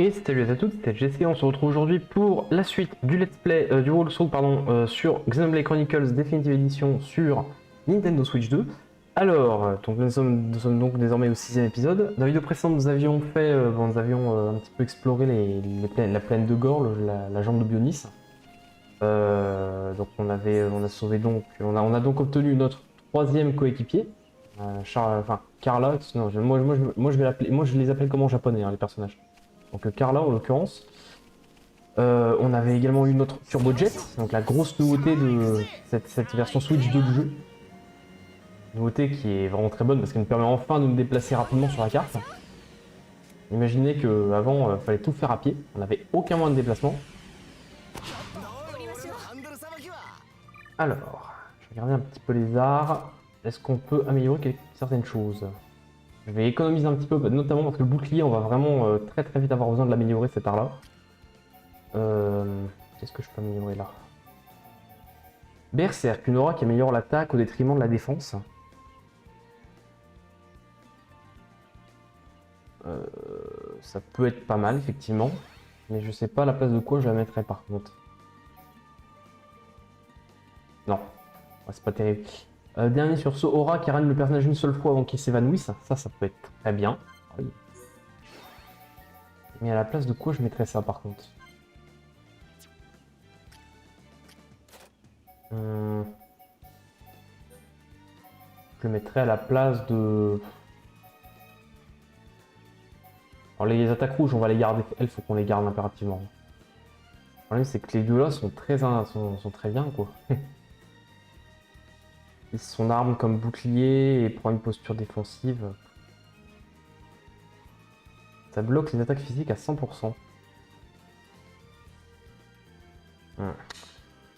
Et salut à toutes, c'était Jesse, on se retrouve aujourd'hui pour la suite du let's play du walkthrough sur Xenoblade Chronicles Definitive Edition sur Nintendo Switch 2. Alors, donc nous sommes donc désormais au 6ème épisode. Dans la vidéo précédente, nous avions fait, nous avions un petit peu exploré la plaine de Gore, la jambe de Bionis. Donc on a sauvé donc, on a donc obtenu notre troisième coéquipier, Carla. Non, moi je les appelle comme en japonais, hein, les personnages. Donc Carla en l'occurrence. On avait également eu notre Turbojet, donc la grosse nouveauté de cette version Switch 2 du jeu. Nouveauté qui est vraiment très bonne parce qu'elle nous permet enfin de nous déplacer rapidement sur la carte. Imaginez qu'avant, il fallait tout faire à pied, on n'avait aucun moyen de déplacement. Alors, je vais regarder un petit peu les arts. Est-ce qu'on peut améliorer certaines choses? Je vais économiser un petit peu, notamment parce que le bouclier, on va vraiment très vite avoir besoin de l'améliorer cet art-là. Qu'est-ce que je peux améliorer là? Berserk, une aura qui améliore l'attaque au détriment de la défense. Ça peut être pas mal, effectivement. Mais je sais pas à la place de quoi je la mettrais par contre. Non, ouais, c'est pas terrible. Dernier sursaut, aura qui râne le personnage une seule fois avant qu'il s'évanouisse. Ça peut être très bien. Oui. Mais à la place de quoi je mettrais ça par contre? Je le mettrais à la place de... Alors les attaques rouges, on va les garder. Elles, faut qu'on les garde impérativement. Le problème, c'est que les deux là sont très bien, quoi. Son arme comme bouclier et prend une posture défensive. Ça bloque les attaques physiques à 100%.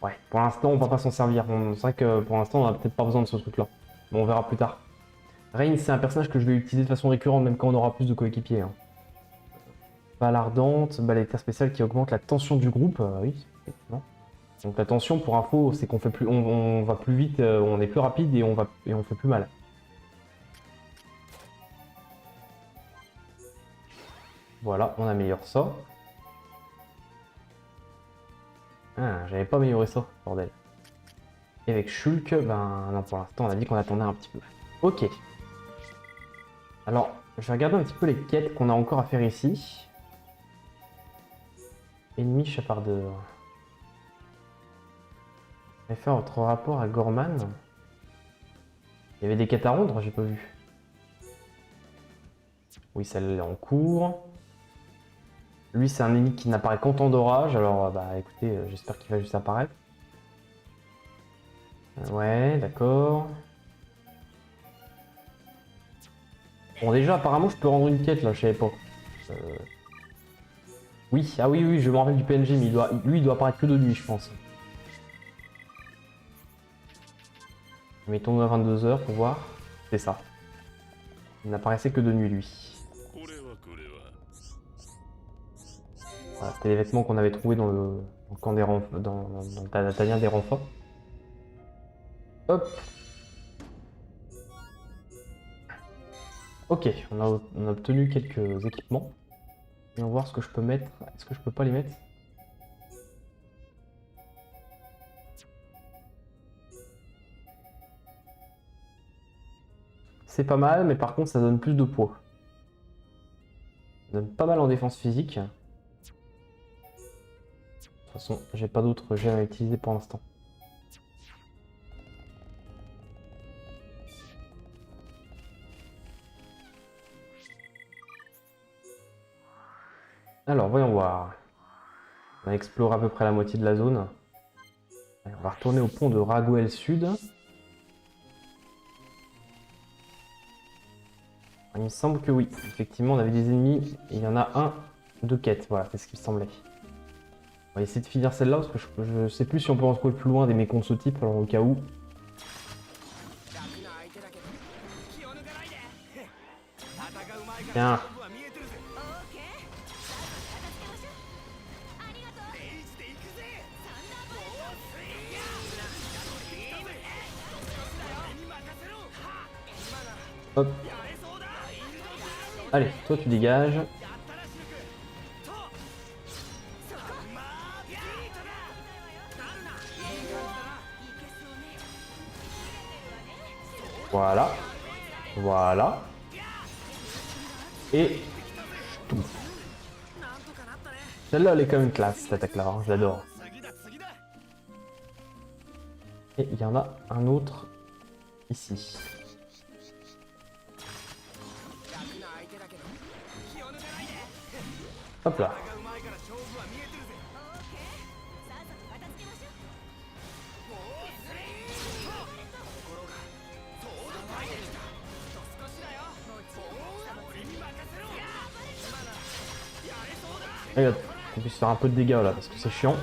Ouais, pour l'instant, on va pas s'en servir. C'est vrai que pour l'instant, on a peut-être pas besoin de ce truc-là. Mais on verra plus tard. Rain, c'est un personnage que je vais utiliser de façon récurrente, même quand on aura plus de coéquipiers. Hein. Balle ardente, balle éther spéciale qui augmente la tension du groupe. Oui, effectivement. Donc la tension, pour info, c'est qu'on fait plus, on va plus vite, on est plus rapide et on fait plus mal. Voilà, on améliore ça. Ah, j'avais pas amélioré ça, bordel. Et avec Shulk, ben non, pour l'instant, on a dit qu'on attendait un petit peu. Ok. Alors, je vais regarder un petit peu les quêtes qu'on a encore à faire ici. Ennemi chapardeur. Je vais faire votre rapport à Gorman. Il y avait des quêtes à rendre, j'ai pas vu. Oui, celle-là est en cours. Lui, c'est un ennemi qui n'apparaît qu'en temps d'orage, alors bah écoutez, j'espère qu'il va juste apparaître. Ouais, d'accord. Bon, déjà, apparemment, je peux rendre une quête, là, je savais pas. Oui, ah oui, je me rappelle du PNG, mais lui, il doit apparaître que de nuit, je pense. Mettons-nous à 22 h pour voir. C'est ça. Il n'apparaissait que de nuit, lui. Voilà, c'était les vêtements qu'on avait trouvés dans le camp des renforts, dans la tanière des renforts. Hop. Ok, on a obtenu quelques équipements. Et on va voir ce que je peux mettre. Est-ce que je peux pas les mettre? C'est pas mal, mais par contre ça donne plus de poids. Ça donne pas mal en défense physique. De toute façon, j'ai pas d'autres gemmes à utiliser pour l'instant. Alors, voyons voir. On a exploré à peu près la moitié de la zone. Allez, on va retourner au pont de Raguel Sud. Il me semble que oui, effectivement, on avait des ennemis. Et il y en a un de quête, voilà, c'est ce qui me semblait. On va essayer de finir celle-là, parce que je sais plus si on peut en trouver plus loin des mécons de ce type, alors au cas où. Tiens. Hop. Allez, toi tu dégages. Voilà. Voilà. Et... Celle-là, elle est quand même classe, cette attaque-là. Hein, je l'adore. Et il y en a un autre ici. Hop là. Regarde, on puisse faire un peu de dégâts là, parce que c'est chiant.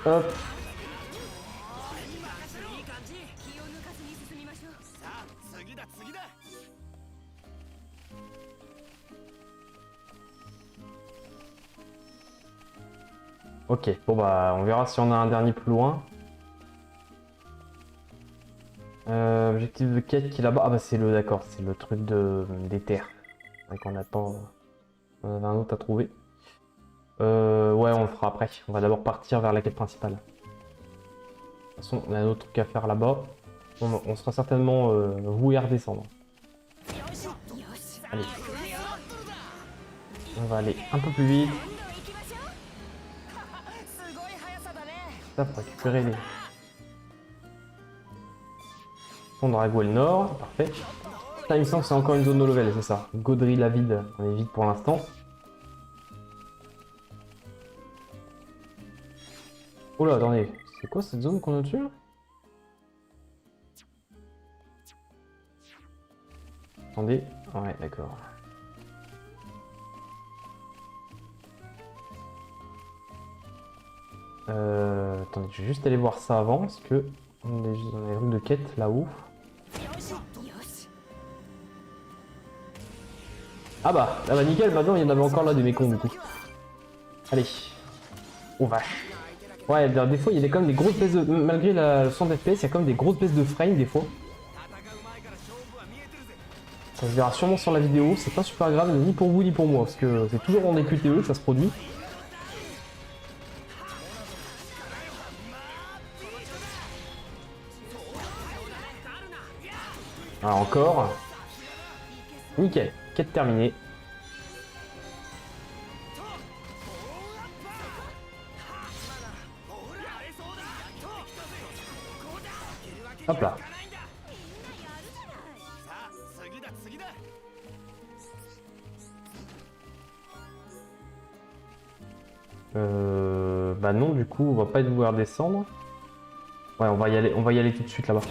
Hop. Ok, bon bah on verra si on a un dernier plus loin. Objectif de quête qui est là-bas. Ah bah c'est le d'accord, c'est le truc des terres. C'est vrai qu'on n'a pas. On avait un autre à trouver. Ouais, on le fera après. On va d'abord partir vers la quête principale. De toute façon, on a un autre truc à faire là-bas. On sera certainement voué à redescendre. Allez. On va aller un peu plus vite. Ça pour récupérer les... On Drago et le Nord, parfait. Ça, il me semble que c'est encore une zone no level, c'est ça. Gaudry la vide, on est vide pour l'instant. Oh là, attendez, c'est quoi cette zone qu'on a dessus là? Attendez, ouais, d'accord. Attendez, je vais juste aller voir ça avant, parce que on a des trucs de quête là-haut. Ah bah nickel, maintenant il y en avait encore là des mécons du coup. Allez. Oh vache. Ouais, des fois il y a quand même des grosses baisses de... Malgré la 100 FPS, il y a quand même des grosses baisses de frame des fois. Ça se verra sûrement sur la vidéo, c'est pas super grave ni pour vous ni pour moi, parce que c'est toujours en QTE que ça se produit. Alors encore. Nickel, quête terminée. Hop là. Bah non, du coup, on va pas devoir descendre. Ouais, on va y aller tout de suite là-bas.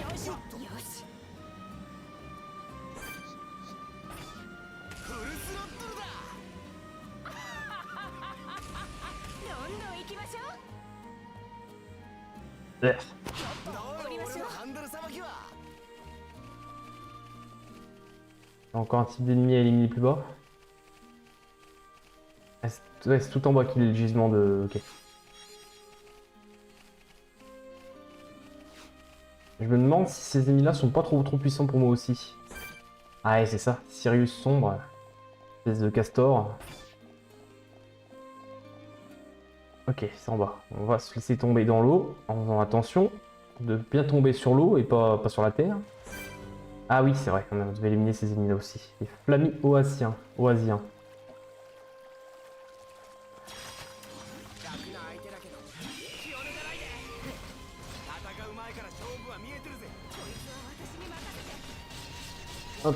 Encore un type d'ennemi à éliminer plus bas. Ah, c'est tout en bas qu'il est le gisement de... Ok. Je me demande si ces ennemis-là sont pas trop puissants pour moi aussi. Ah ouais, c'est ça. Sirius sombre. Espèce de castor. Ok, c'est en bas. On va se laisser tomber dans l'eau en faisant attention de bien tomber sur l'eau et pas sur la terre. Ah oui, c'est vrai, on devait éliminer ces ennemis-là aussi. Les flammi oasiens. Hop.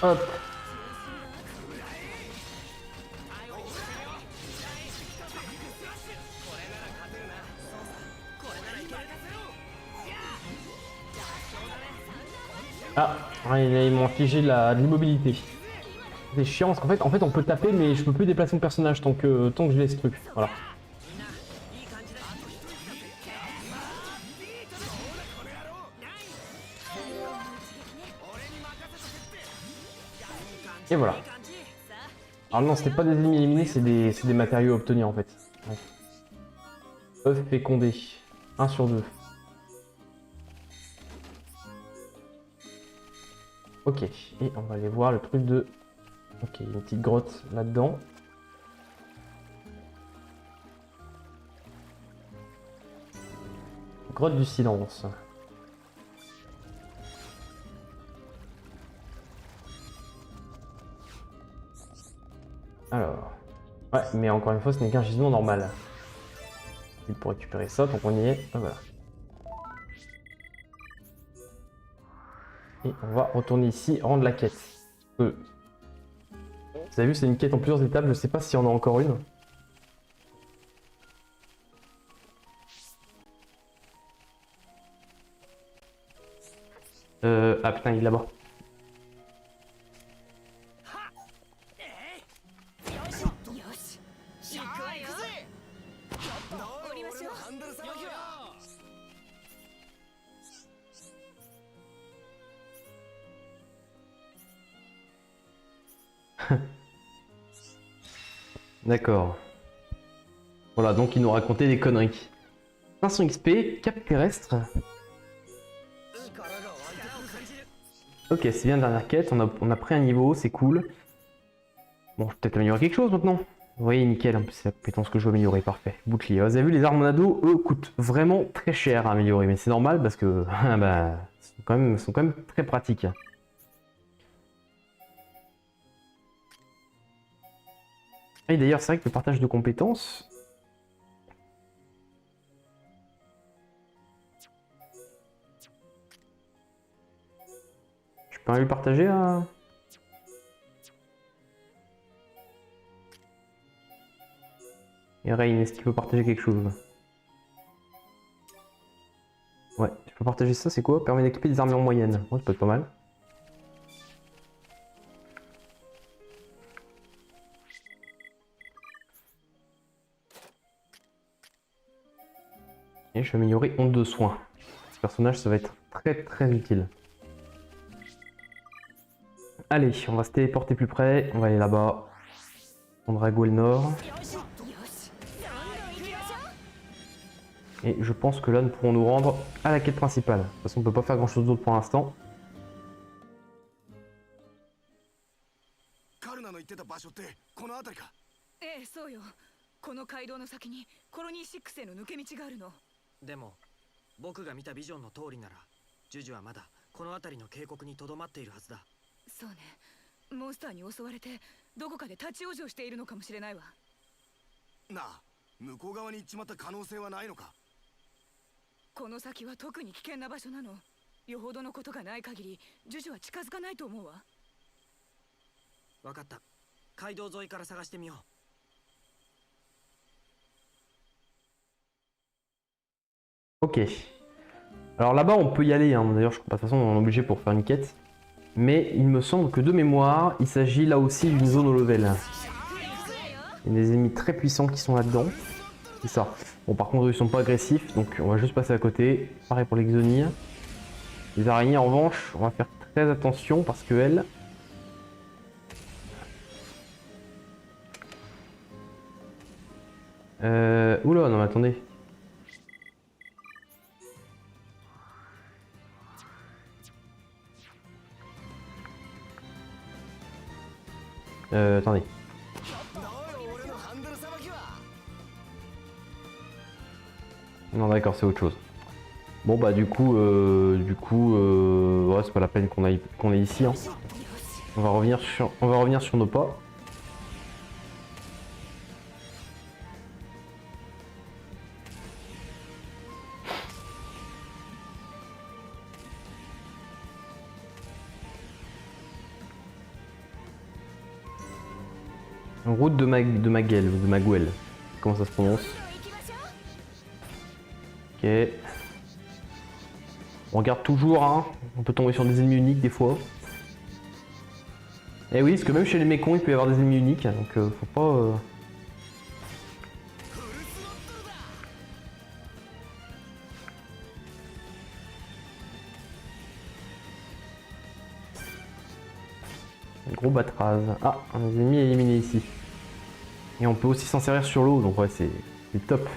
Hop. Ah, ils m'ont infligé de l'immobilité. C'est chiant parce qu'en fait on peut taper mais je peux plus déplacer mon personnage tant que je laisse ce truc. Voilà. Et voilà. Alors non, c'était pas des ennemis éliminés, c'est des matériaux obtenus en fait. Ouais. Œuf fécondé. 1 sur 2. Ok, et on va aller voir le truc de... Ok, une petite grotte là-dedans. Grotte du silence. Alors... Ouais, mais encore une fois, ce n'est qu'un gisement normal. Et pour récupérer ça, donc on y est. Ah, voilà. Et on va retourner ici, rendre la quête. Vous avez vu, c'est une quête en plusieurs étapes, je sais pas s'il y en a encore une. Ah putain, il est là-bas. D'accord. Voilà, donc il nous racontait des conneries. 500 XP, cap terrestre. Ok, c'est bien la dernière quête, on a pris un niveau, c'est cool. Bon, je vais peut-être améliorer quelque chose maintenant. Vous voyez, nickel, en plus c'est la compétence que je veux améliorer, parfait. Bouclier. Vous avez vu, les armes en ado, eux, coûtent vraiment très cher à améliorer, mais c'est normal parce que, bah, sont quand même très pratiques. Et d'ailleurs, c'est vrai que le partage de compétences... Je peux aller le partager à... Et Rain, est-ce qu'il peut partager quelque chose? Ouais, tu peux partager ça, c'est quoi? Permet d'équiper des armures moyennes. Ouais, ça peut être pas mal. Et je vais améliorer onde de soin. Ce personnage, ça va être très utile. Allez, on va se téléporter plus près. On va aller là-bas. On Drago le nord. Et je pense que là, nous pourrons nous rendre à la quête principale. De toute façon, on peut pas faire grand-chose d'autre pour l'instant. Ok. Alors là-bas, on peut y aller. Hein. D'ailleurs, de toute façon, on est obligé pour faire une quête. Mais il me semble que de mémoire, il s'agit là aussi d'une zone au level. Il y a des ennemis très puissants qui sont là-dedans. C'est ça. Bon, par contre, ils sont pas agressifs, donc on va juste passer à côté. Pareil pour les Xoni. Les araignées, en revanche, on va faire très attention parce que elles... Oula, non mais attendez. Attendez. Non d'accord, c'est autre chose. Bon bah du coup, ouais, c'est pas la peine qu'on aille ici. Hein. On va revenir sur nos pas. Route de Maguel ou de Maguel. Comment ça se prononce? Ok. On regarde toujours, hein. On peut tomber sur des ennemis uniques des fois. Et oui, parce que même chez les mécons, il peut y avoir des ennemis uniques, donc faut pas... Un gros batraz. Ah, un des ennemis éliminés ici. Et on peut aussi s'en servir sur l'eau, donc ouais, c'est top.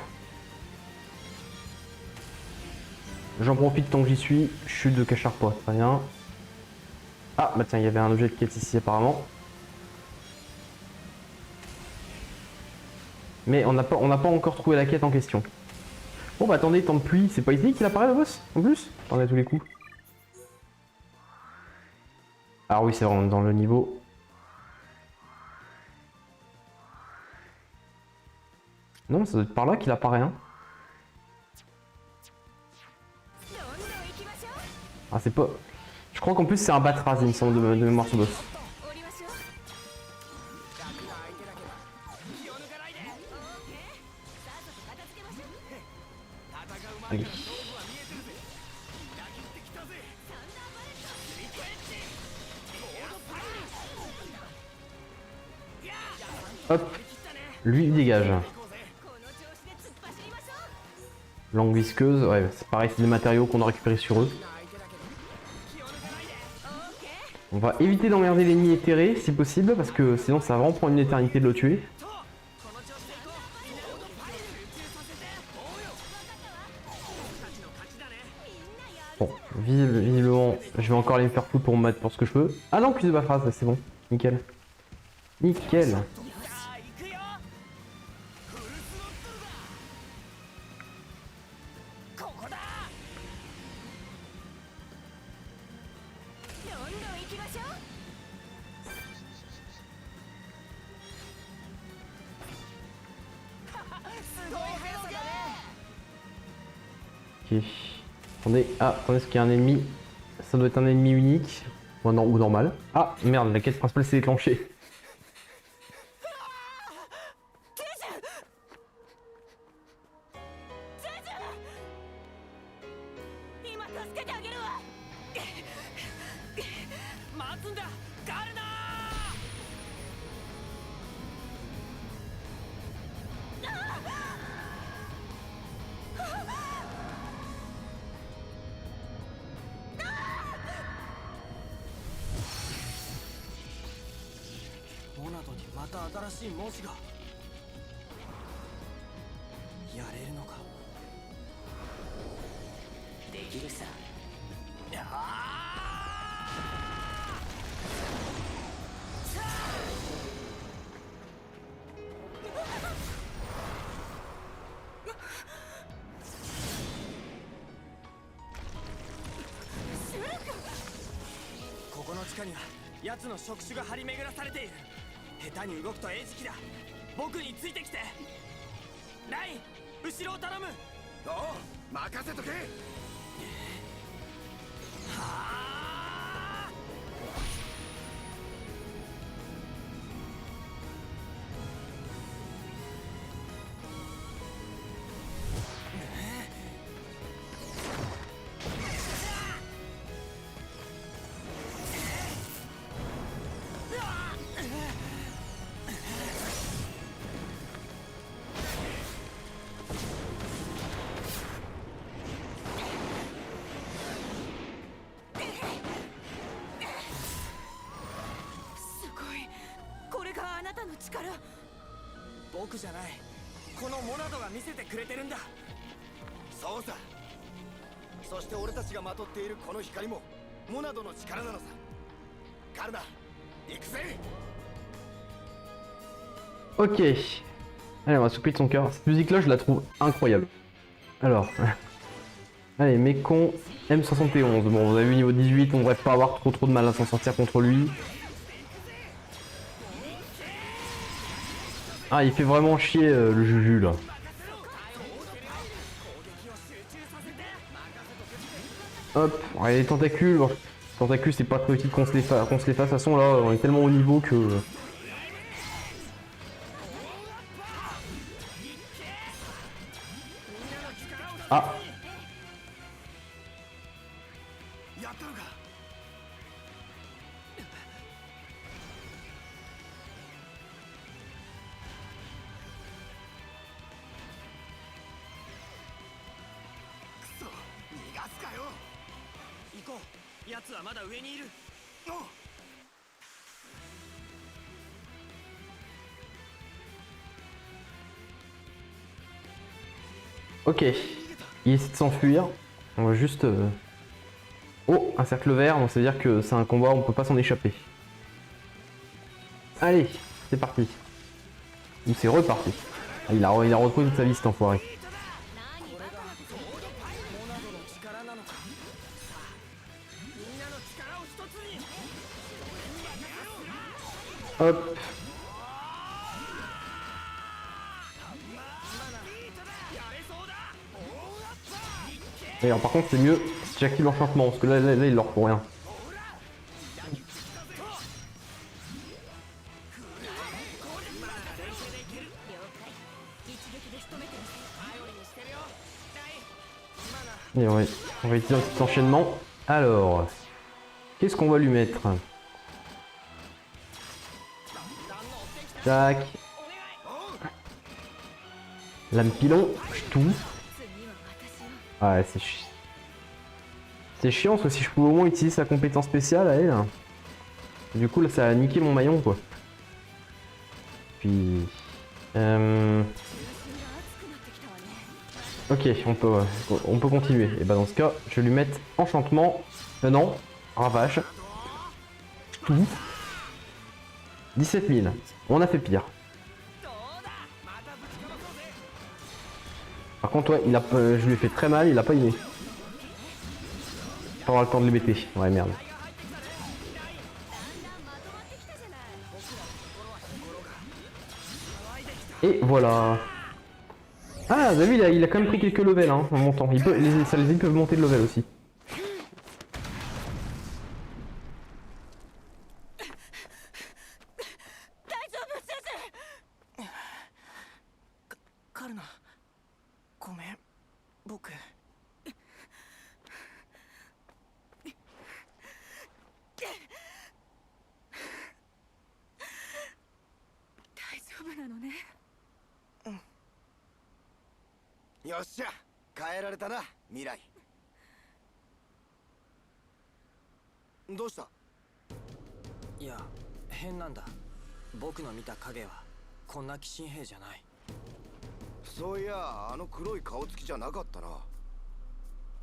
J'en profite tant que j'y suis. Chute de Cacharpois, très bien. Ah bah tiens, il y avait un objet de quête ici apparemment. Mais on n'a pas encore trouvé la quête en question. Bon bah attendez, temps de pluie, c'est pas ici qu'il apparaît le boss en plus? Attendez à tous les coups. Ah oui, c'est vraiment dans le niveau. Non, ça doit être par là qu'il apparaît, hein. Ah, c'est pas. Je crois qu'en plus, c'est un Batraz, il me semble, de mémoire ce boss. Allez. Hop. Lui, il dégage. Langue visqueuse, ouais, c'est pareil, c'est des matériaux qu'on a récupérés sur eux. On va éviter d'emmerder l'ennemi éthéré si possible, parce que sinon ça va vraiment prendre une éternité de le tuer. Bon, visiblement, je vais encore aller me faire foutre pour me mettre pour ce que je peux. Ah non, plus de ma phrase, c'est bon. Nickel. Nickel. Ok. Attendez, ah, attendez, est-ce qu'il y a un ennemi? Ça doit être un ennemi unique. Ou, non, ou normal. Ah, merde, la quête principale s'est déclenchée. Ok. Allez, on va s'occuper de son cœur. Cette musique-là, je la trouve incroyable. Alors. Allez, Mekon M71. Bon, vous avez vu niveau 18, on devrait pas avoir trop de mal à s'en sortir contre lui. Ah, il fait vraiment chier le Juju là. Hop, allez, les tentacules. Bon, tentacules, c'est pas trop utile qu'on se les fasse. De toute façon, là, on est tellement haut niveau que. Ah! Ok, il essaie de s'enfuir. On va juste... Oh, un cercle vert, donc ça veut dire que c'est un combat, on peut pas s'en échapper. Allez, c'est parti. Ou c'est reparti. Ah, il a retrouvé toute sa vie cet enfoiré. Hop. Et alors, par contre c'est mieux si j'active l'enchantement, parce que là il leur faut rien. Et on va utiliser un petit enchaînement. Alors, qu'est-ce qu'on va lui mettre? Tac. Lame pilon, tout. Ouais, c'est chiant parce que si je pouvais au moins utiliser sa compétence spéciale à elle. Du coup là ça a niqué mon maillon quoi. Puis... Ok, on peut continuer. Et bah dans ce cas, je vais lui mettre enchantement. Non, ravage. Tout. 17 000. On a fait pire. Par contre, ouais, je lui ai fait très mal, il a pas aimé. Pas avoir le temps de le bêter. Ouais, merde. Et voilà. Ah, bah lui, il a quand même pris quelques levels hein, en montant. Les Salazar peuvent monter de level aussi.よっしゃ、変えられたな、未来。どうした？いや、変なんだ。僕の見た影はこんな鬼神兵じゃない。そういや、あの黒い顔つきじゃなかったな。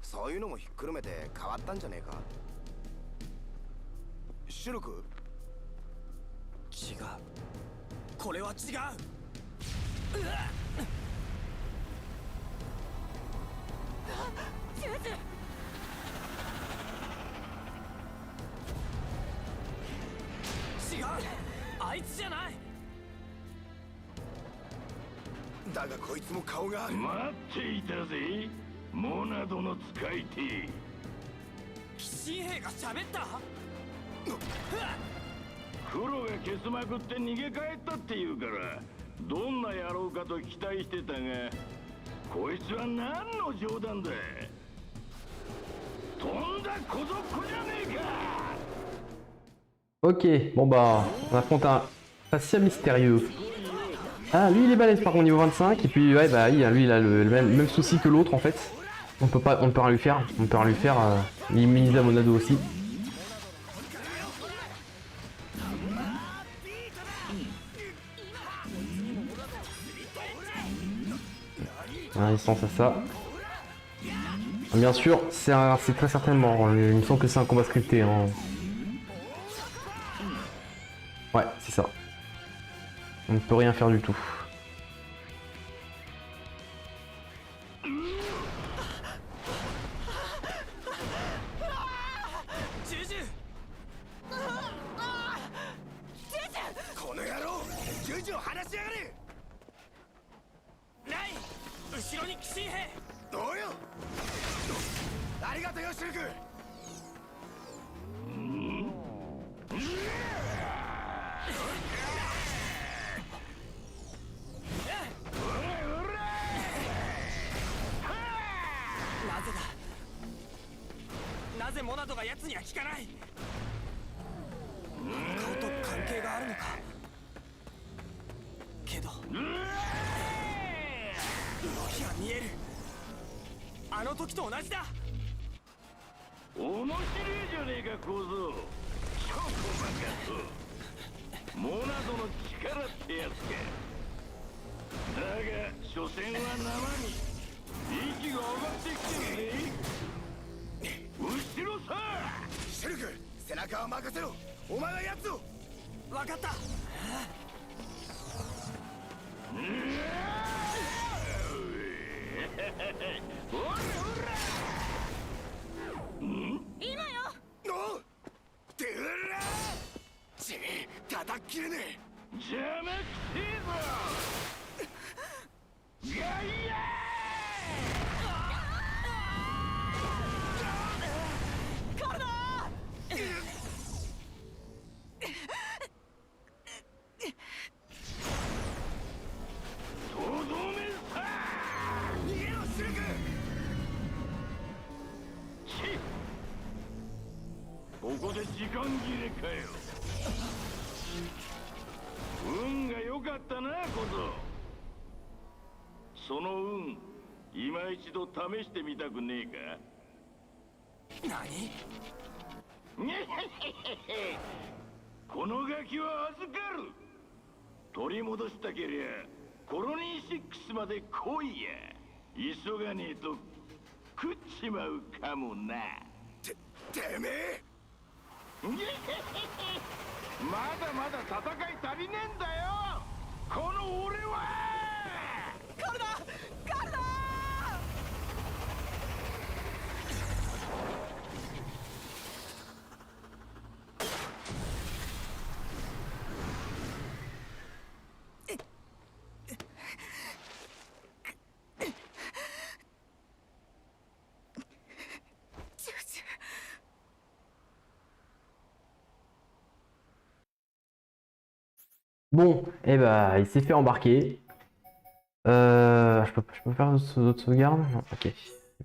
そういうのもひっくるめて変わったんじゃねえか。シュルク？違う。これは違う。違う、あいつじゃない。だがこいつも顔がある。待っていたぜ、モナドの使い手。鬼神兵が喋った。黒がケスまくって逃げ帰ったっていうから、どんな野郎かと期待してたが、こいつは何の冗談だ。とんだ小僧っ子じゃねえか。Ok, bon bah, on affronte un patient mystérieux. Ah, lui il est balèze par contre niveau 25, et puis ouais bah lui il a le même souci que l'autre en fait. On peut rien lui faire, il minimise à Monado aussi. Un instance à ça. Bien sûr, c'est très certainement, il me semble que c'est un combat scripté. Hein. Ouais, c'est ça. On ne peut rien faire du tout.なぜモナドが奴には効かない。顔と関係があるのか。けど動きが見える。あの時と同じだ。面白いじゃねえか小僧。超細かそう。モナドの力ってやつか。だが所詮は生身。息が上がってきてるぜ。後ろさ。シェルク、背中を任せろ。お前は奴を。分かった。今よ。おうてらち叩っきれね邪魔くせえぞガイアカルナとどめさえ。逃げろシェルク。ちここで時間切れかよ。運が良かったな小僧。その運今一度試してみたくねえか。何？このガキは預かる。取り戻したけりゃコロニー6まで来いや。急がねえと食っちまうかもな。てめえ。まだまだ戦い足りねえんだよこの俺は。カルナカルナBon, eh bah, il s'est fait embarquer. Je peux faire d'autres sauvegardes? Non, ok.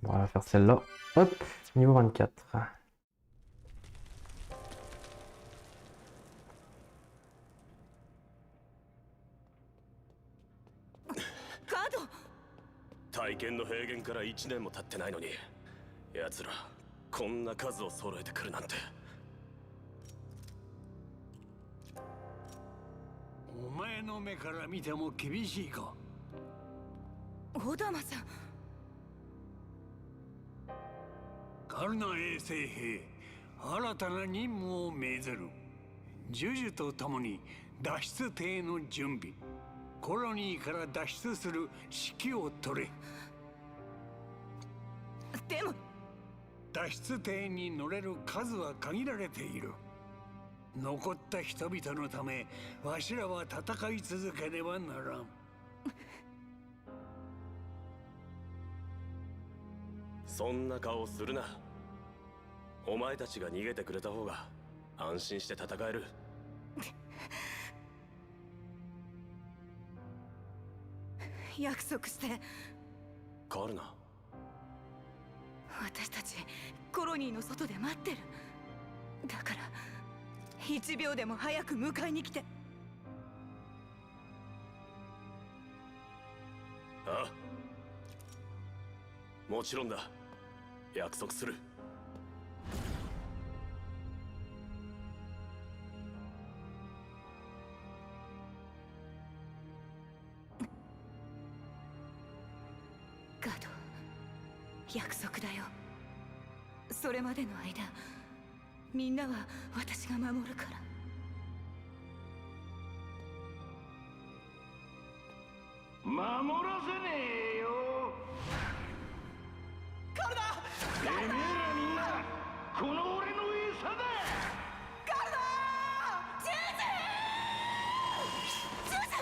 Bon, on va faire celle-là. Hop, niveau 24. カード。体験の平原から1年も経ってないのに奴らこんな数を揃えてくるなんて。お前の目から見ても厳しいか。オダマさん。カルナ衛生兵、新たな任務を命ずる。ジュジュと共に脱出艇の準備。コロニーから脱出する指揮を取れ。でも脱出艇に乗れる数は限られている。残った人々のためわしらは戦い続けねばならん。そんな顔するな。お前たちが逃げてくれた方が安心して戦える。約束して。カルナ、私たちコロニーの外で待ってる。だから1秒でも早く迎えに来て。ああ、もちろんだ。約束する。ガード、約束だよ。それまでの間みんなは私が守るから。守らせねえよ。カルナてめえらみんなこの俺の餌だ。カルナジュージュジュジ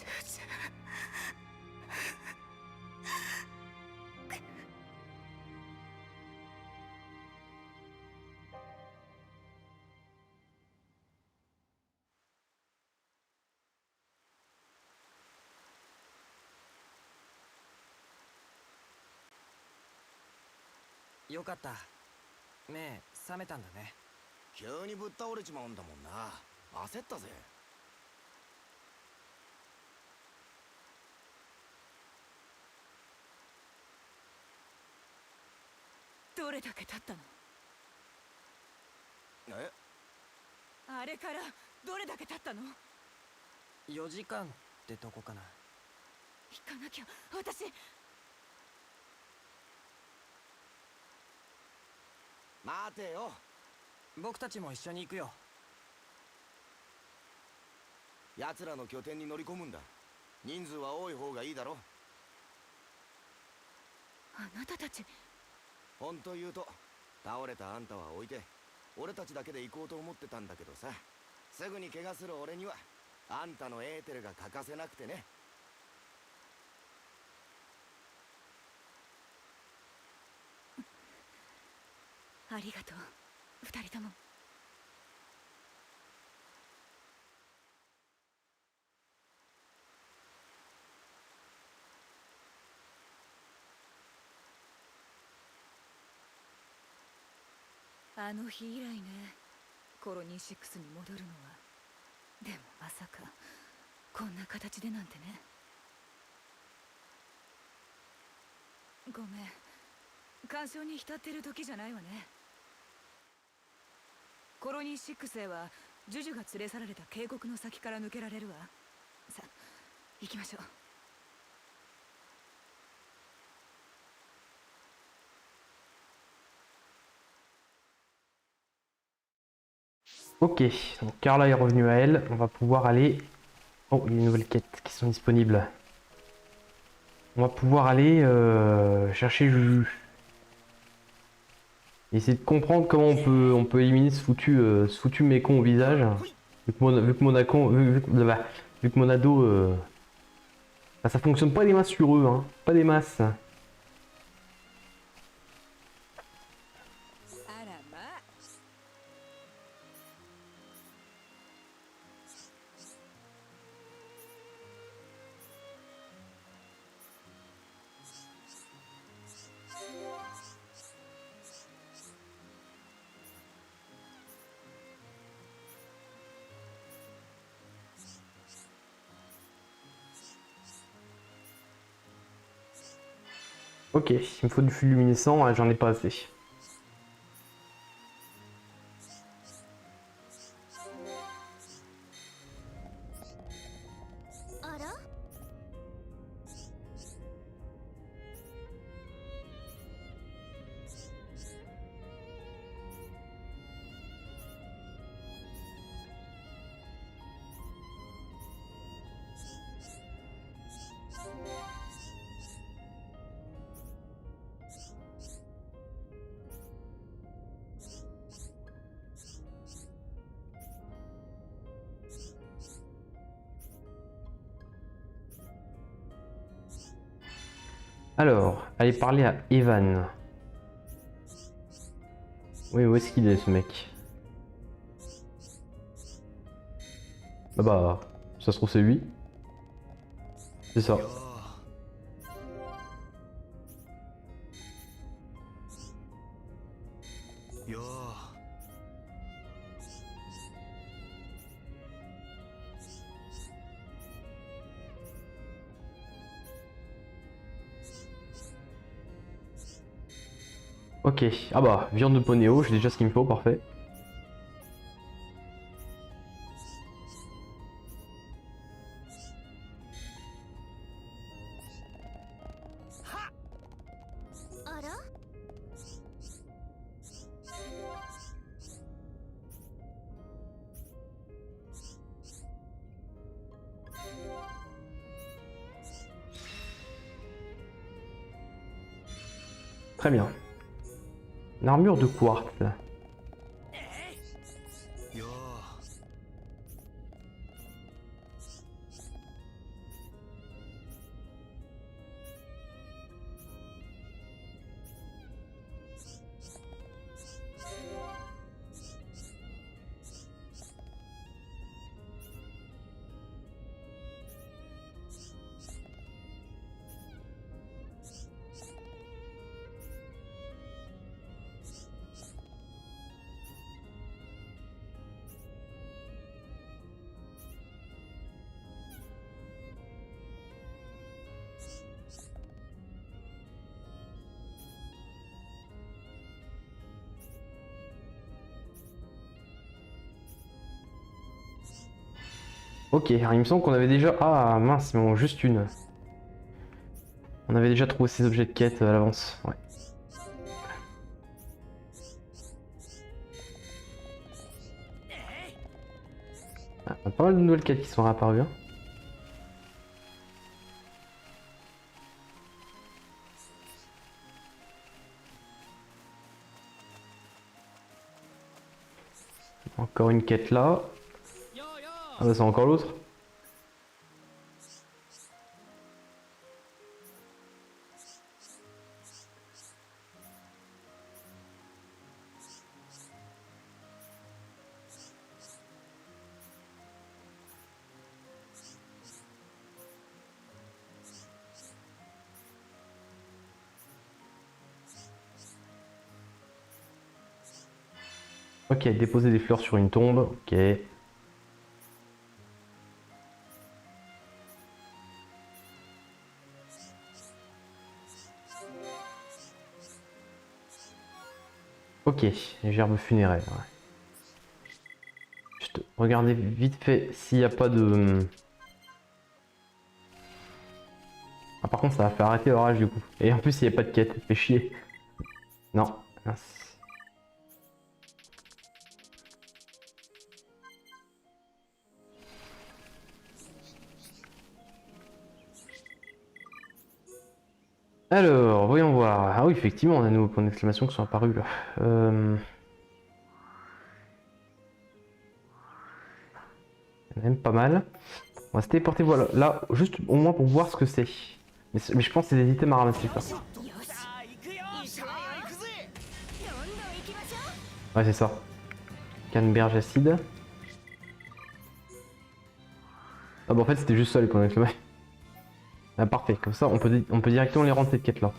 ュジュよかった。目覚めたんだね。急にぶっ倒れちまうんだもんな。焦ったぜ。どれだけ経ったの？え？あれからどれだけ経ったの？ 4時間ってとこかな。行かなきゃ。私待てよ。僕たちも一緒に行くよ。奴らの拠点に乗り込むんだ。人数は多い方がいいだろ。あなたたち。本当言うと倒れたあんたは置いて俺たちだけで行こうと思ってたんだけどさ、すぐに怪我する俺にはあんたのエーテルが欠かせなくてね。ありがとう、二人とも。あの日以来ね、コロニー6に戻るのは。でもまさかこんな形でなんてね。ごめん、感傷に浸ってる時じゃないわね。コロニー6へはジュジュが連れ去られた渓谷の先から抜けられるわ。さあ行きましょう。Ok, donc Carla est revenue à elle, on va pouvoir aller... Oh, il y a des nouvelles quêtes qui sont disponibles. On va pouvoir aller chercher Juju. Essayer de comprendre comment on peut éliminer ce foutu mécon au visage. Vu que mon ado... bah, ça fonctionne pas des masses sur eux, hein. Pas des masses. Ok, il me faut du flux luminescent, j'en ai pas assez. Alors, allez parler à Evan. Oui, où est-ce qu'il est ce mec? Bah, ça se trouve c'est lui. C'est ça. Ok, ah bah, viande de ponéo, j'ai déjà ce qu'il me faut, parfait. Très bien. Une armure de quartz. Ok, alors il me semble qu'on avait déjà... Ah mince, mais bon, juste une. On avait déjà trouvé ces objets de quête à l'avance, ouais. Ah, pas mal de nouvelles quêtes qui sont réapparues. Hein. Encore une quête là. Ah bah c'est encore l'autre. Ok, déposer des fleurs sur une tombe, ok. Ok, gerbe funéraire. Ouais. Juste regarder vite fait s'il n'y a pas de... Ah par contre ça va faire arrêter l'orage du coup. Et en plus il n'y a pas de quête, fait chier. Non, mince. Alors, voyons voir. Ah oui, effectivement, on a de nouveaux points d'exclamation qui sont apparus là. Il y en a même pas mal. On va se téléporter, voilà, là, juste au moins pour voir ce que c'est. Mais je pense que c'est des items à ramasser, ça. Ouais, c'est ça. Canneberge acide. Ah bah en fait, c'était juste ça les points d'exclamation. Ah, parfait, comme ça, on peut directement les rendre cette quête là.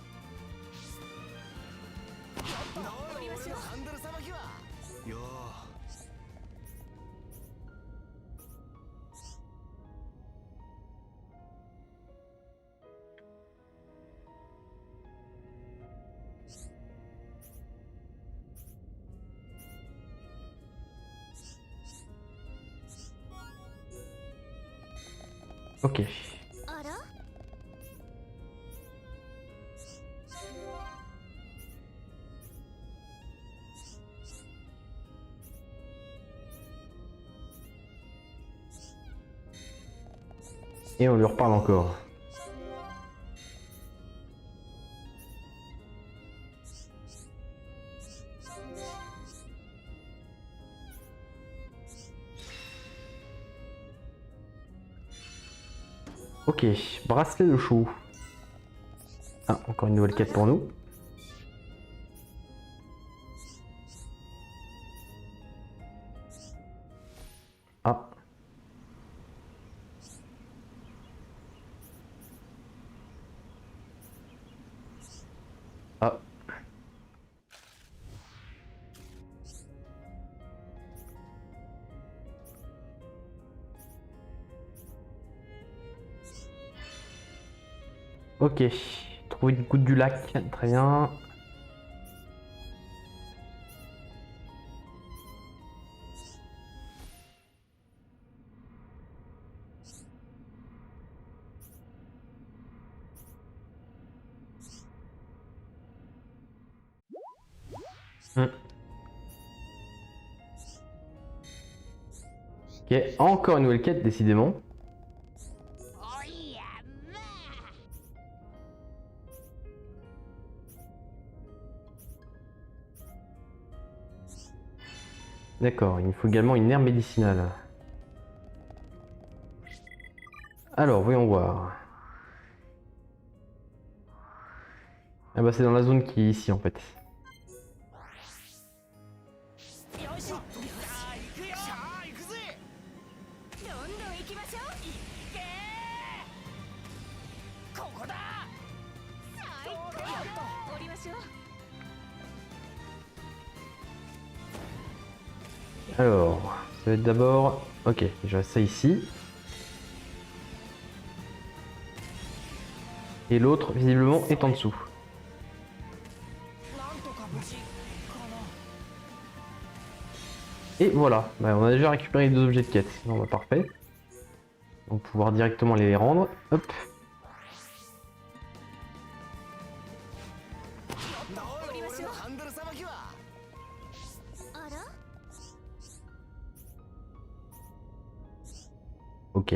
Ok. Et on lui reparle encore. Ok, bracelet de chou. Ah, encore une nouvelle quête pour nous. Ah. Ah. Ok, trouver une goutte du lac, très bien. Hmm. Ok, encore une nouvelle quête, décidément. D'accord, il me faut également une herbe médicinale. Alors, voyons voir. Ah bah c'est dans la zone qui est ici en fait. Alors, ça va être d'abord... Ok, déjà ça ici. Et l'autre, visiblement, est en dessous. Et voilà, bah, on a déjà récupéré les deux objets de quête. Bon, bah, parfait. On va pouvoir directement les rendre. Hop. Ok.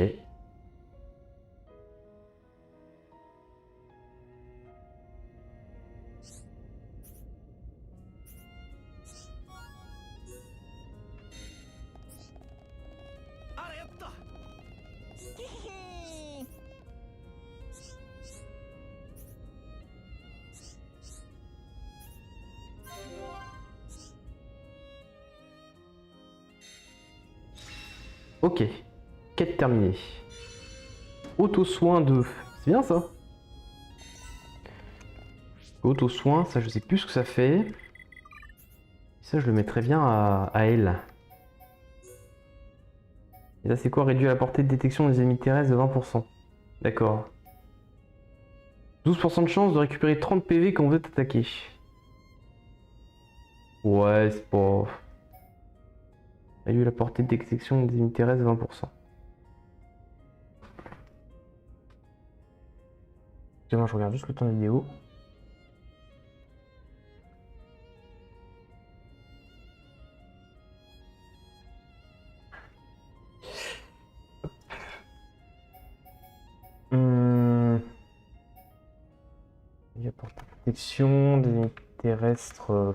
Ok. Quête terminée. Auto-soin 2. C'est bien ça. Auto-soin, ça je sais plus ce que ça fait. Ça je le mettrais bien à elle. Et là c'est quoi? Réduire la portée de détection des ennemis terrestres de 20%. D'accord. 12% de chance de récupérer 30 PV quand vous êtes attaqué. Ouais, c'est pas... Réduire la portée de détection des ennemis terrestres de 20%. Excusez-moi, je regarde juste le temps de vidéo. Il y a portée de protection des ennemis terrestres.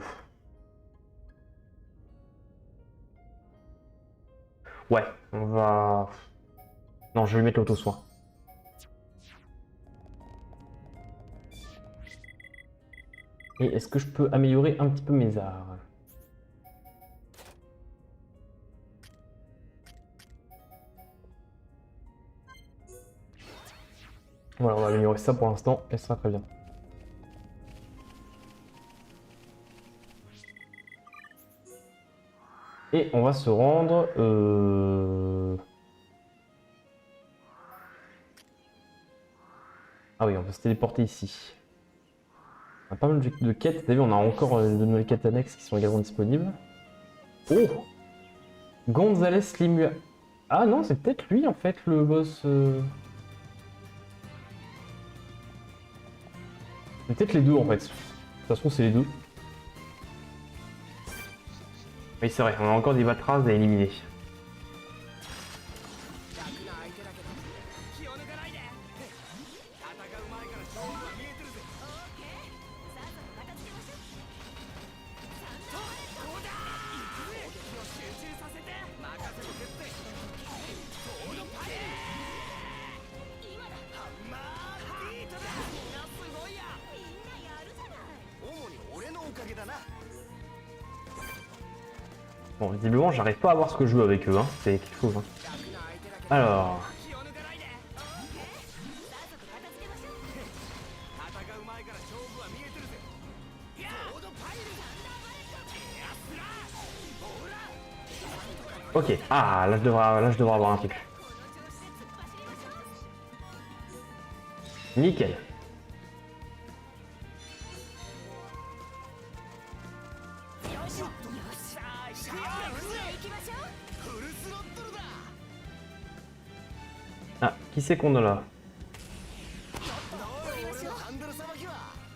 Ouais, on va... Non, je vais lui mettre l'auto-soin. Et est-ce que je peux améliorer un petit peu mes arts? Voilà, on va améliorer ça pour l'instant et ça sera très bien. Et on va se rendre... Ah oui, on va se téléporter ici. On a pas mal de quêtes. T'as vu, on a encore de nouvelles quêtes annexes qui sont également disponibles. Oh! Gonzales Limua... Ah non, c'est peut-être lui en fait le boss... C'est peut-être les deux en fait. Ça se trouve c'est les deux. Oui c'est vrai, on a encore des Vatras à éliminer. Bon, visiblement, j'arrive pas à voir ce que je veux avec eux, hein. C'est quelque chose. Hein. Alors. Ok. Ah, là je devrais avoir un truc. Nickel. Ah, qui c'est qu'on a là?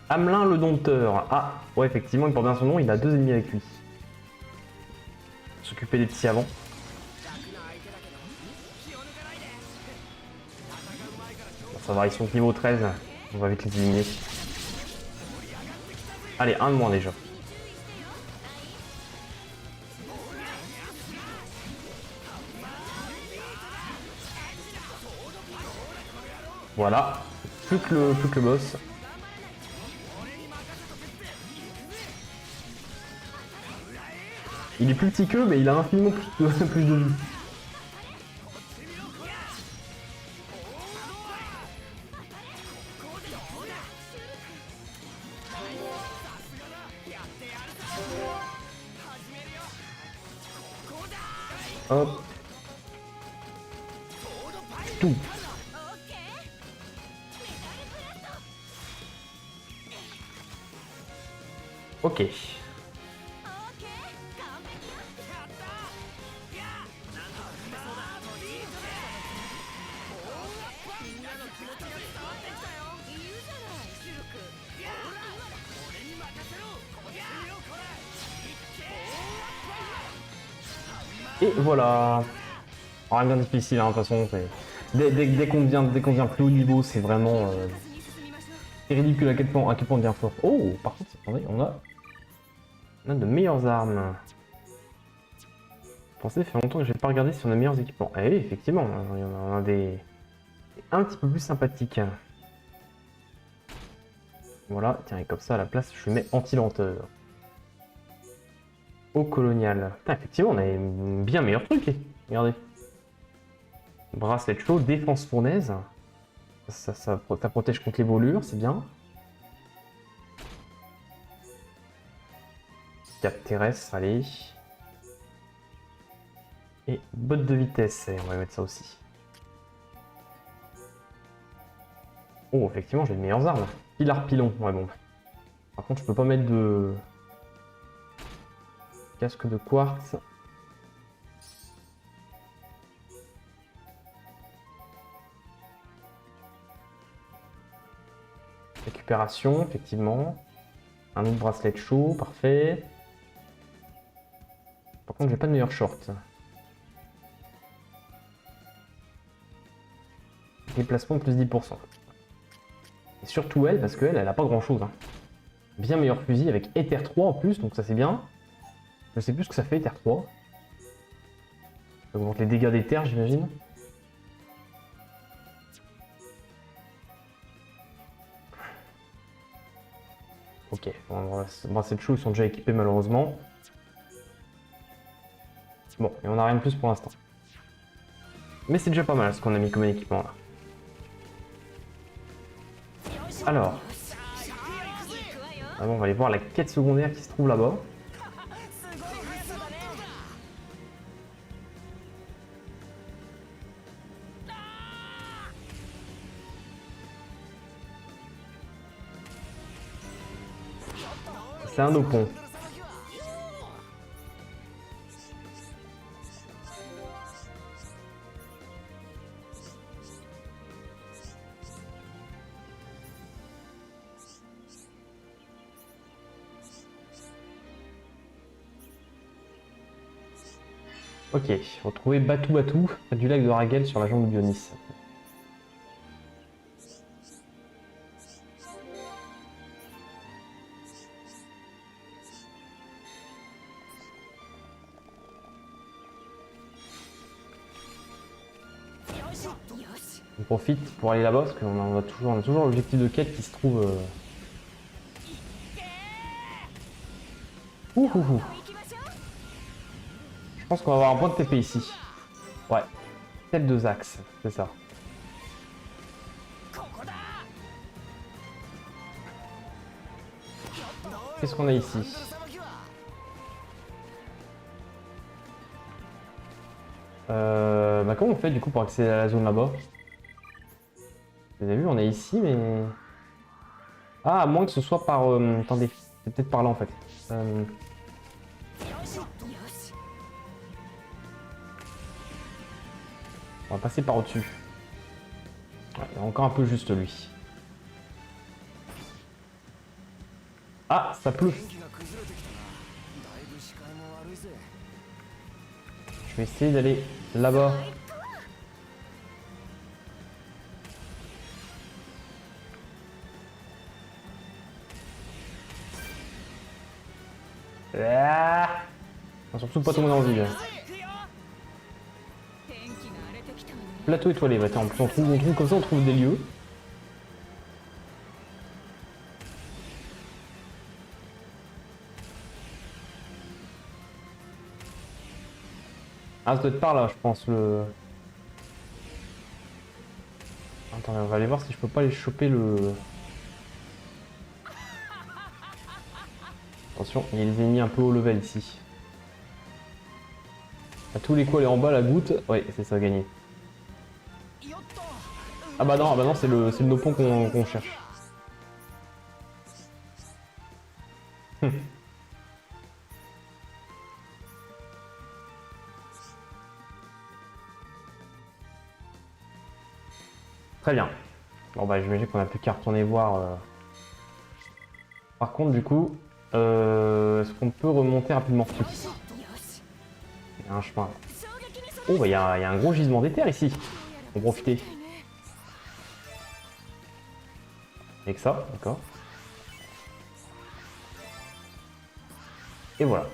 Hamelin le dompteur. Ah, ouais, effectivement, il porte bien son nom, il a 2 ennemis avec lui. S'occuper des petits avant. Bon, ça va, ils sont niveau 13. On va vite les éliminer. Allez, un de moins déjà. Voilà, plus que le boss. Il est plus petit qu'eux, mais il a infiniment plus de vie. Hop. Tout. Ok. Et voilà. Rien bien difficile, hein, de toute façon. Dès qu'on devient plus haut niveau, c'est vraiment... c'est ridicule à quel point on devient fort. Oh, par contre, attendez, on a de meilleures armes. Je pensais, ça fait longtemps que j'ai pas regardé si on a de meilleurs équipements. Eh oui, effectivement, on a des... un petit peu plus sympathiques. Voilà, tiens, et comme ça, à la place, je mets anti-lenteur. Au colonial. Putain, effectivement, on a bien meilleur truc. Regardez. Bracelet chaud, défense fournaise. Ça protège contre les volures, c'est bien. Cap terrestre, allez. Et botte de vitesse, on va mettre ça aussi. Oh, effectivement, j'ai de meilleures armes. Pilar pilon, ouais bon. Par contre, je peux pas mettre de... casque de quartz. Récupération, effectivement. Un autre bracelet chaud, parfait. Par contre, j'ai pas de meilleur short. Déplacement plus 10%. Et surtout elle, parce qu'elle, elle a pas grand chose. Hein. Bien meilleur fusil avec Ether 3 en plus, donc ça c'est bien. Je sais plus ce que ça fait Ether 3. Ça augmente les dégâts d'Ether, j'imagine. Ok, bon, ces chauds ils sont déjà équipés malheureusement. Bon, et on n'a rien de plus pour l'instant. Mais c'est déjà pas mal ce qu'on a mis comme équipement là. Alors. Ah bon, on va aller voir la quête secondaire qui se trouve là-bas. C'est un opon. Ok, retrouver Batou Batou, près du lac de Ragel sur la jambe de Dionis. On profite pour aller là-bas parce qu'on a toujours l'objectif de quête qui se trouve... Ouhouhou. Je pense qu'on va avoir un point de TP ici. Ouais. Tête de Zax, c'est ça. Qu'est-ce qu'on a ici? Bah comment on fait du coup pour accéder à la zone là-bas? Vous avez vu, on est ici, mais... Ah, à moins que ce soit par... attendez, c'est peut-être par là en fait. On va passer par au-dessus. Ouais, il est encore un peu juste lui. Ah, ça pleut. Je vais essayer d'aller là-bas. Ah, surtout pas tomber dans le vide. Plateau étoilé, bah tiens, en plus on trouve comme ça, on trouve des lieux. Ah, ça doit être par là, je pense, le... Attendez, on va aller voir si je peux pas aller choper le... Attention, il y a des ennemis un peu haut level ici. À tous les coups, elle est en bas, la goutte. Ouais, c'est ça, gagné. Ah bah non, c'est le nopon qu'on cherche. Très bien. Bon bah j'imagine qu'on a plus qu'à retourner voir. Par contre du coup, est-ce qu'on peut remonter rapidement ici? Il y a un chemin là. Oh, bah, il y a un gros gisement d'éther ici. On va profiter. Avec ça, d'accord. Et voilà.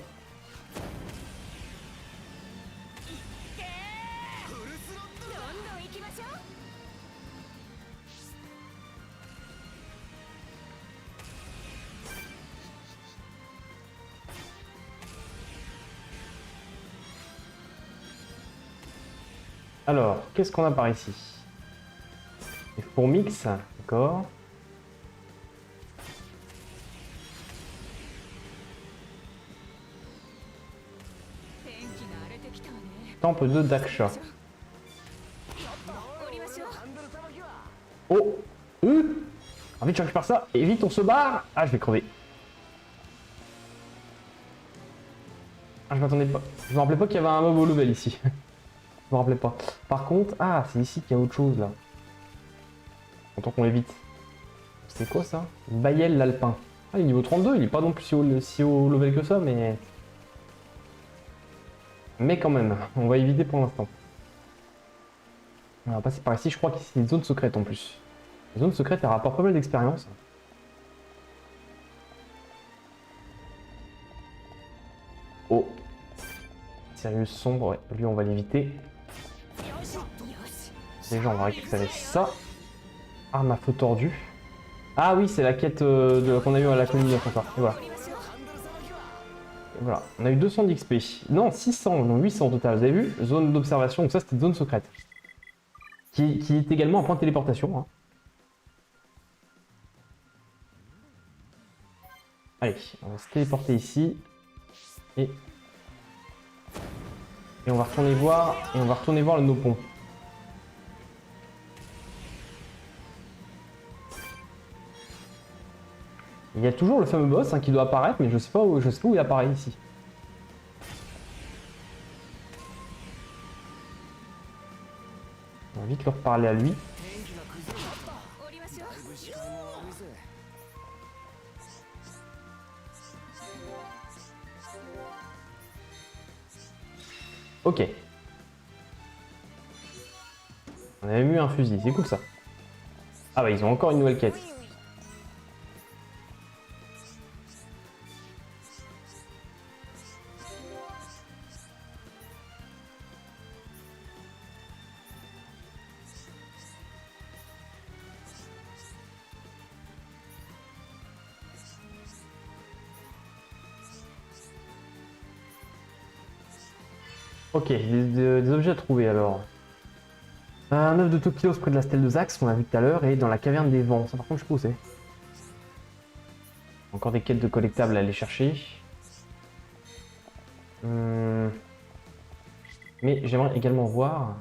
Alors, qu'est-ce qu'on a par ici? Les fourmix, d'accord. Temple de Daksha. Oh, ah, vite, je récupère ça. Et vite, on se barre. Ah, je vais crever. Ah, je m'attendais pas. Je me rappelais pas qu'il y avait un mob au level ici. Je me rappelais pas. Par contre, ah, c'est ici qu'il y a autre chose là. Autant qu'on l'évite. C'est quoi ça? Bayel l'Alpin. Ah, il est niveau 32, il est pas non plus si haut level que ça, mais... Mais quand même, on va éviter pour l'instant. On va passer par ici, je crois qu'ici c'est une zone secrète en plus. Les zones secrètes, elles rapportent pas mal d'expérience. Oh. Sérieux sombre, ouais. Lui on va l'éviter. Déjà on va récupérer ça. Arme à feu tordu. Ah oui, c'est la quête qu'on a eu à la colline encore. Et voilà. Et voilà. On a eu 200 d'XP. Non, 600, non 800 au total, vous avez vu? Zone d'observation, donc ça c'était une zone secrète. Qui est également un point de téléportation. Hein. Allez, on va se téléporter ici. Et on va retourner voir. Et on va retourner voir le Nopon. Il y a toujours le fameux boss hein, qui doit apparaître, mais je sais pas où il apparaît ici. On va vite leur parler à lui. Ok. On avait eu un fusil, c'est cool ça. Ah bah ils ont encore une nouvelle quête. Ok, des objets à trouver alors. Un œuf de Tokilos près de la stèle de Zax, qu'on a vu tout à l'heure, et dans la caverne des vents. Ça par contre je sais pas où c'est. Encore des quêtes de collectables à aller chercher. Mais j'aimerais également voir...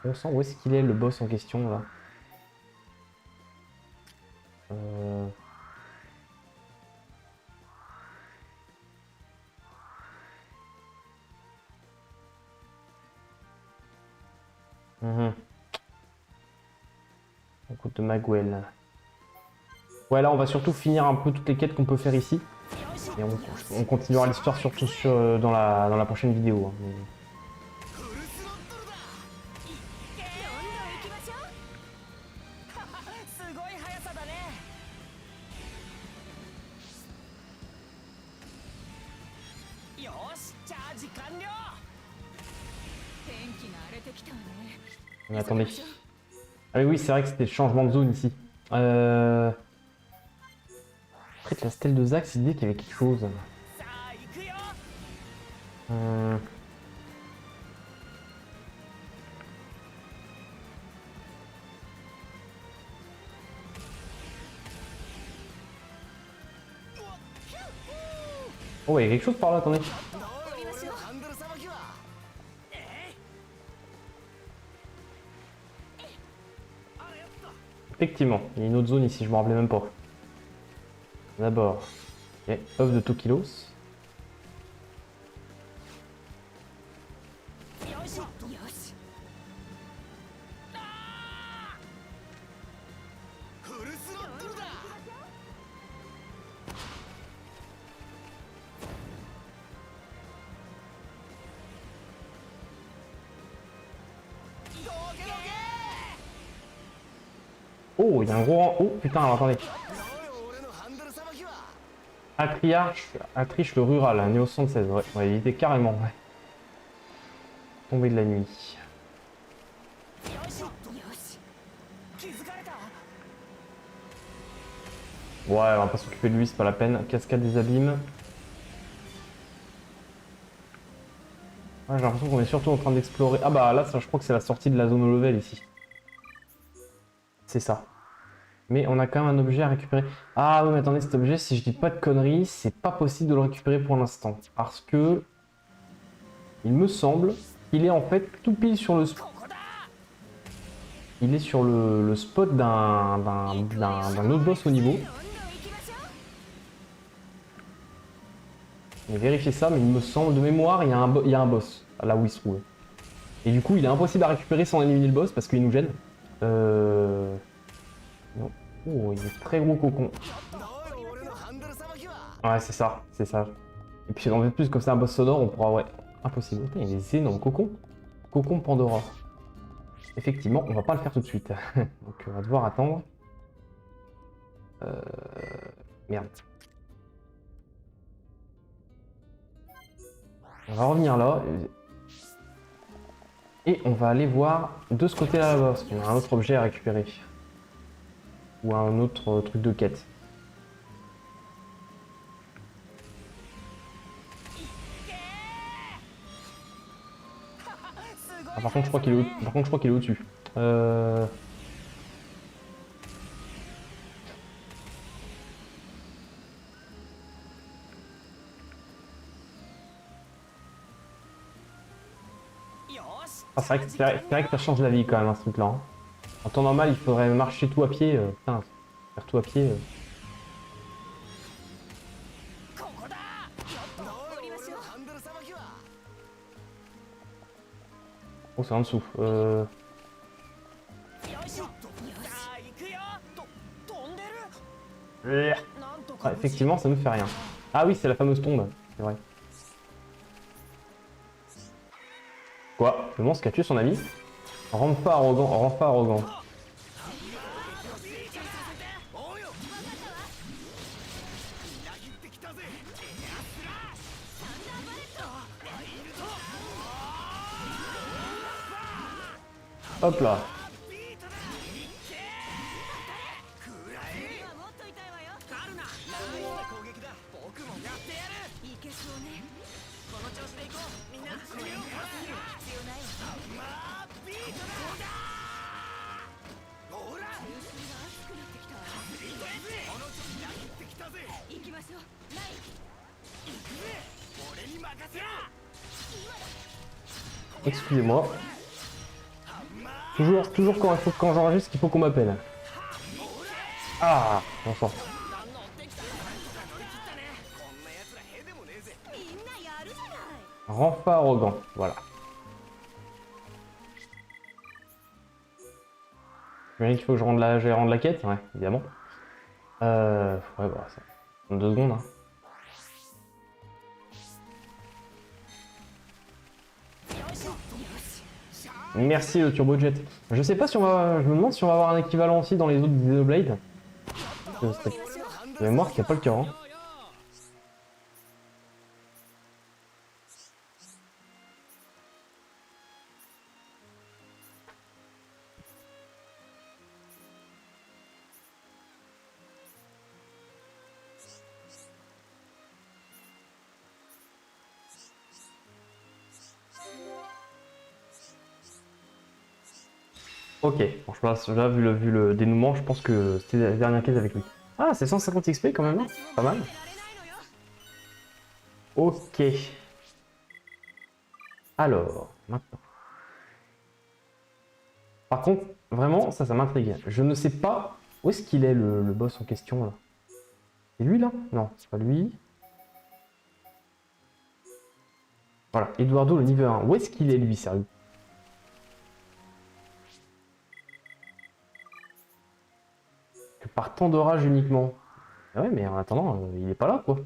On sent où est-ce qu'il est le boss en question là. Écoute de Magwell. Ouais, là on va surtout finir un peu toutes les quêtes qu'on peut faire ici. Et on continuera l'histoire surtout dans la prochaine vidéo. Hein. Mais attendez. Ah oui, c'est vrai que c'était le changement de zone ici. Après la stèle de Zax, il disait qu'il y avait quelque chose. Oh, il y a quelque chose par là, attendez. Effectivement, il y a une autre zone ici, je me rappelais même pas. D'abord, ok, œuf de Tokilos. Oh, il y a un gros rang. Oh putain, alors attendez. Atriche le rural, hein, niveau 76. Ouais, ouais, il était carrément. Ouais. Tombé de la nuit. Ouais, on va pas s'occuper de lui, c'est pas la peine. Cascade des abîmes. Ouais, j'ai l'impression qu'on est surtout en train d'explorer. Ah bah là, ça, je crois que c'est la sortie de la zone au level ici. C'est ça. Mais on a quand même un objet à récupérer. Ah oui, mais attendez, cet objet, si je dis pas de conneries, c'est pas possible de le récupérer pour l'instant. Parce que... il me semble qu'il est en fait tout pile sur le spot. Il est sur le spot d'un autre boss au niveau. J'ai vérifié ça, mais il me semble de mémoire, il y a un boss là où il se trouve. Et du coup, il est impossible à récupérer sans éliminer le boss parce qu'il nous gêne. Non. Oh, il est très gros cocon. Ouais, c'est ça, c'est ça. Et puis en plus, comme c'est un boss sonore, on pourra... Ouais, impossible. Putain, il y a des énormes cocons. Cocon Pandora. Effectivement, on va pas le faire tout de suite. Donc on va devoir attendre. Merde. On va revenir là. Et on va aller voir de ce côté-là là-bas, parce qu'on a un autre objet à récupérer. Ou un autre truc de quête. Ah, par contre, je crois qu'il est au-dessus. Ah, c'est vrai que ça change la vie quand même, ce truc-là. Hein. En temps normal, il faudrait marcher tout à pied. Putain, faire tout à pied. Oh, c'est en dessous. Ah, effectivement, ça ne fait rien. Ah oui, c'est la fameuse tombe, c'est vrai. Quoi? Le monstre qui a tué son ami? Rentre pas arrogant, rentre pas arrogant. Hop là. Excusez-moi. Toujours quand j'enregistre, il faut qu'on m'appelle. Ah, on sort. Rends pas arrogant, voilà. Il faut que j'aille rendre la quête, ouais, évidemment. Ouais, bah ça. En 2 secondes, hein. Merci le turbojet. Je sais pas si on va... Je me demande si on va avoir un équivalent aussi dans les autres Xenoblade. De mémoire, qu'il n'y a pas le cas. Hein. Ok, bon, je pense, là, vu le dénouement, je pense que c'était la dernière quête avec lui. Ah, c'est 150 XP quand même, hein. Pas mal. Ok. Alors, maintenant. Par contre, vraiment, ça m'intrigue. Je ne sais pas où est-ce qu'il est le boss en question là. C'est lui là? Non, c'est pas lui. Voilà, Eduardo le niveau 1. Où est-ce qu'il est lui, sérieux? Par temps d'orage uniquement. Ah ouais, mais en attendant, il est pas là, quoi.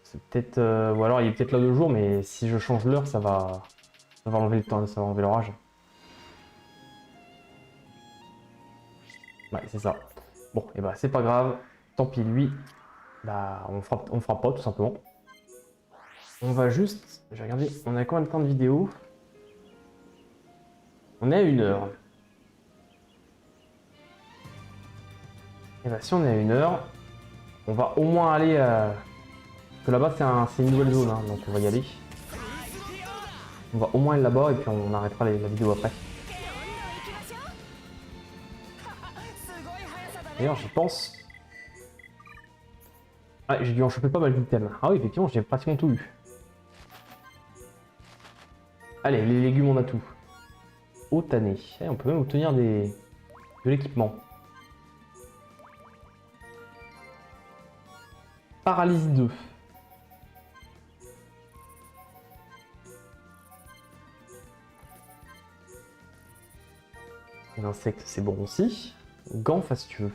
C'est peut-être... ou alors il est peut-être là 2 jours, mais si je change l'heure, ça va enlever le temps, ça va enlever l'orage. Ouais, c'est ça. Bon, et bah c'est pas grave. Tant pis, lui, bah on fera pas tout simplement. On va juste... J'ai regardé, on a combien de temps de vidéo? On est à 1 heure. Et bah si on est à 1 heure, on va au moins aller à... Parce que là-bas c'est une nouvelle zone, hein, donc on va y aller. On va au moins aller là-bas et puis on arrêtera la vidéo après. D'ailleurs j'y pense. Ah, j'ai dû en choper pas mal d'items. Ah oui, effectivement, j'ai pratiquement tout eu. Allez, les légumes, on a tout. Haute année. Eh, on peut même obtenir de l'équipement. Paralysie 2. L'insecte, c'est bon aussi. Gants fastueux.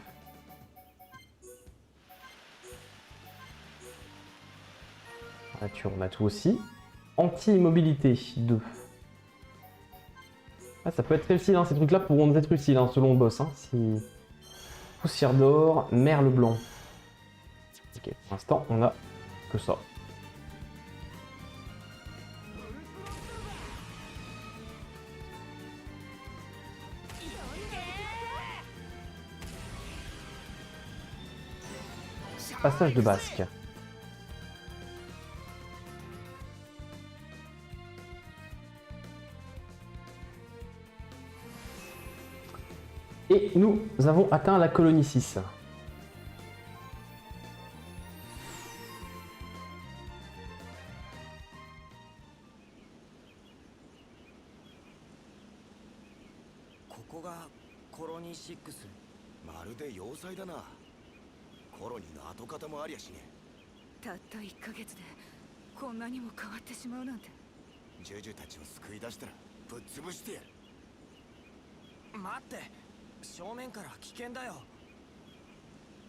Nature, on a tout aussi. Anti-immobilité 2. Ah, ça peut être utile, hein, ces trucs-là pourront être utiles hein, selon le boss. Hein, si... Poussière d'or, merle blanc. Ok, pour l'instant, on a que ça. Passage de Basque. Et nous avons atteint la colonie 6.まるで要塞だな。コロニーの跡形もありゃしねえ。たった1ヶ月でこんなにも変わってしまうなんて。ジュジュたちを救い出したらぶっ潰してやる。待って、正面から危険だよ。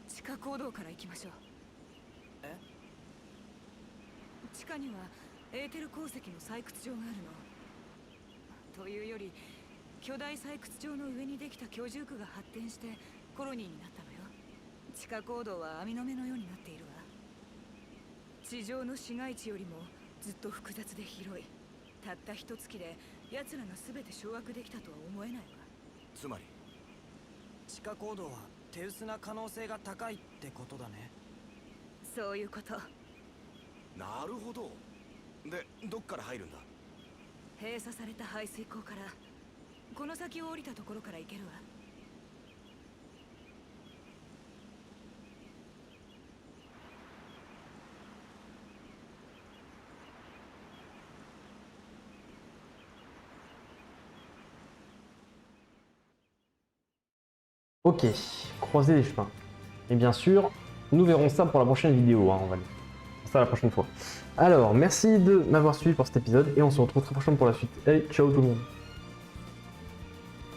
地下坑道から行きましょう。え？地下にはエーテル鉱石の採掘場があるの。というより巨大採掘場の上にできた居住区が発展してコロニーになったのよ。地下坑道は網の目のようになっているわ。地上の市街地よりもずっと複雑で広い。たった一月で奴らが全て掌握できたとは思えないわ。つまり地下坑道は手薄な可能性が高いってことだね。そういうこと。なるほど。で、どっから入るんだ？閉鎖された排水溝からこの先を降りたところから行けるわ。Ok, croiser les chemins. Et bien sûr, nous verrons ça pour la prochaine vidéo, hein, on va dire ça la prochaine fois. Alors, merci de m'avoir suivi pour cet épisode et on se retrouve très prochainement pour la suite. Allez, ciao tout le monde.